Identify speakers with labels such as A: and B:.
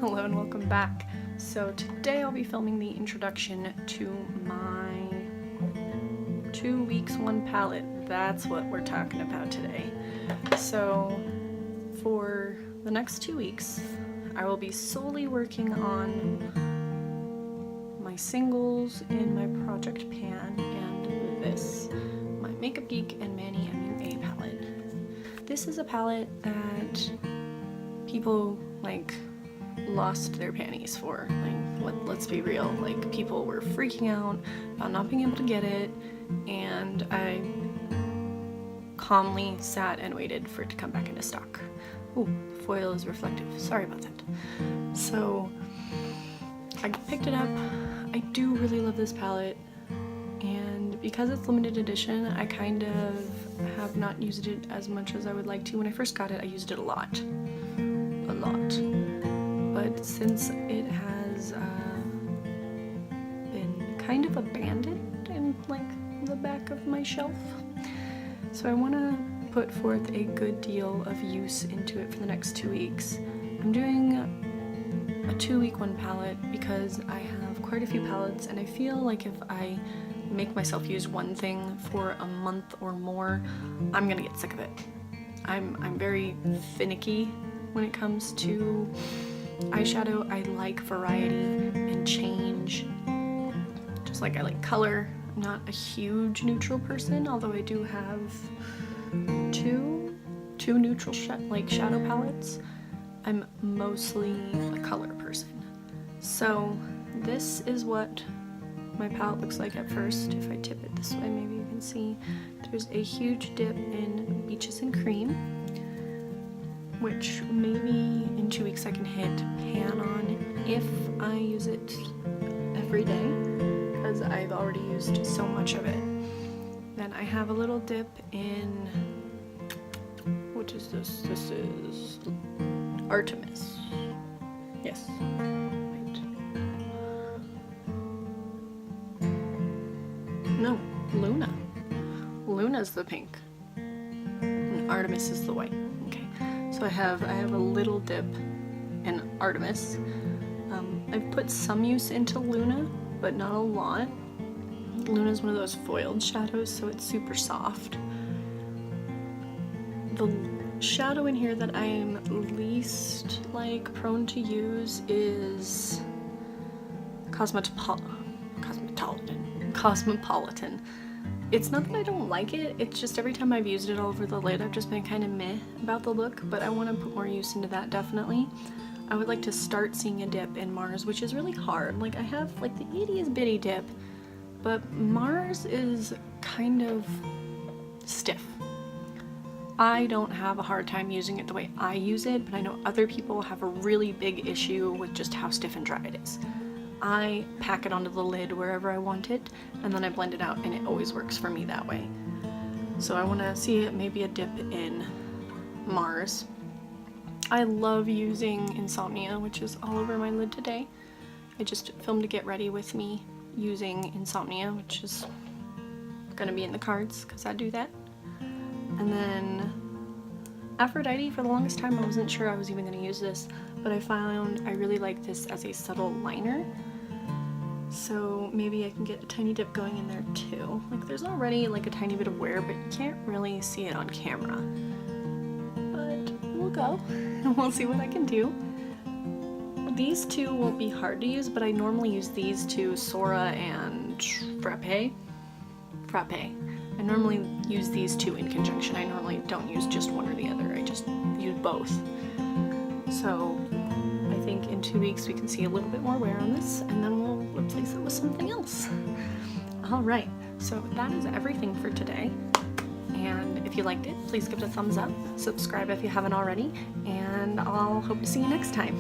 A: Hello and welcome back. So today I'll be filming the introduction to my 2 weeks 1 palette. That's what we're talking about today. So for the next 2 weeks I will be solely working on my singles in my project pan and this, my Makeup Geek and Manny MUA palette. This is a palette that people lost their panties for. Let's be real, people were freaking out about not being able to get it, and I calmly sat and waited for it to come back into stock. Ooh, foil is reflective, sorry about that. So I picked it up. I do really love this palette, and because it's limited edition, I kind of have not used it as much as I would like to. When I first got it, I used it a lot. But since it has been kind of abandoned in the back of my shelf, so I want to put forth a good deal of use into it for the next 2 weeks. I'm doing a 2-week 1 palette because I have quite a few palettes, and I feel like if I make myself use one thing for a month or more, I'm gonna get sick of it. I'm very finicky when it comes to eyeshadow. I like variety and change, just like I like color. I'm not a huge neutral person, although I do have two neutral shadow palettes. I'm mostly a color person. So this is what my palette looks like at first. If I tip it this way, maybe you can see there's a huge dip in Beaches and Cream, which maybe in 2 weeks I can hit pan on if I use it every day, because I've already used so much of it. Then I have a little dip in, what is this? This is Artemis. Yes. Wait. No, Luna. Luna's the pink, and Artemis is the white. Okay. So I have a little dip in Artemis. I've put some use into Luna, but not a lot. Luna's one of those foiled shadows, so it's super soft. The shadow in here that I'm least prone to use is Cosmopolitan. It's not that I don't like it, it's just every time I've used it all over the lid, I've just been kind of meh about the look, but I want to put more use into that, definitely. I would like to start seeing a dip in Mars, which is really hard. I have the ittiest bitty dip, but Mars is kind of stiff. I don't have a hard time using it the way I use it, but I know other people have a really big issue with just how stiff and dry it is. I pack it onto the lid wherever I want it, and then I blend it out, and it always works for me that way. So I want to see maybe a dip in Mars. I love using Insomnia, which is all over my lid today. I just filmed a get ready with me using Insomnia, which is gonna be in the cards because I do that. And then Aphrodite, for the longest time I wasn't sure I was even gonna use this, but I found I really like this as a subtle liner. So maybe I can get a tiny dip going in there too. There's already a tiny bit of wear, but you can't really see it on camera. But we'll go and we'll see what I can do. These two won't be hard to use, but I normally use these two, Sora and Frappe. I normally use these two in conjunction. I normally don't use just one or the other, I just use both. So I think in 2 weeks we can see a little bit more wear on this, and then we'll replace it with something else. Alright, so that is everything for today. And if you liked it, please give it a thumbs up, subscribe if you haven't already, and I'll hope to see you next time.